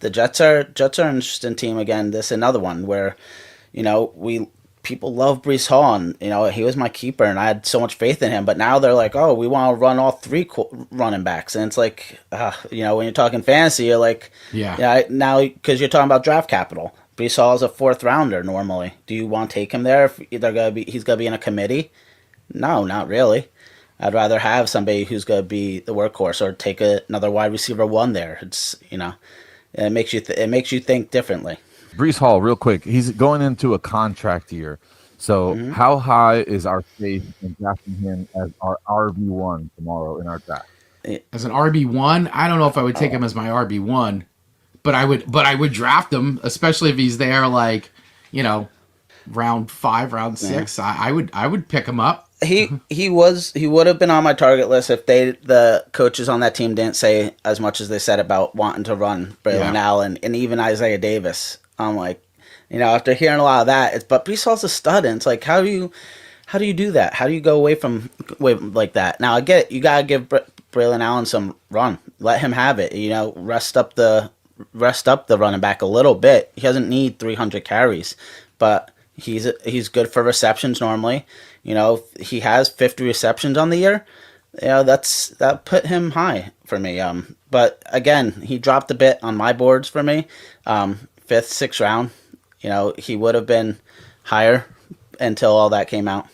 The Jets are an interesting team again. This another one where, we people love Breece Hall, and he was my keeper, and I had so much faith in him. But now they're like, oh, we want to run all three running backs, and it's like, when you're talking fantasy, you're like, Yeah. yeah, now because you're talking about draft capital. Breece Hall is a fourth rounder normally. Do you want to take him there if he's gonna be in a committee? No, not really. I'd rather have somebody who's gonna be the workhorse or take another wide receiver one there. It's it makes you it makes you think differently. Brees Hall, real quick, he's going into a contract year. So, Hmm. how high is our faith in drafting him as our RB1 tomorrow in our draft? As an RB1, I don't know if I would take him as my RB1, but I would draft him, especially if he's there like, you know, round 5, round Yeah. 6. I would pick him up. He would have been on my target list if the coaches on that team didn't say as much as they said about wanting to run Braylon Yeah. Allen and even Isaiah Davis. I'm like, after hearing a lot of that, but Brees Hall's a stud, and it's like, how do you do that? How do you go away like that? Now I get it, you gotta give Braylon Allen some run, let him have it. Rest up the running back a little bit. He doesn't need 300 carries, but he's good for receptions normally. He has 50 receptions on the year. That put him high for me. But again, he dropped a bit on my boards for me. Fifth, sixth round. He would have been higher until all that came out.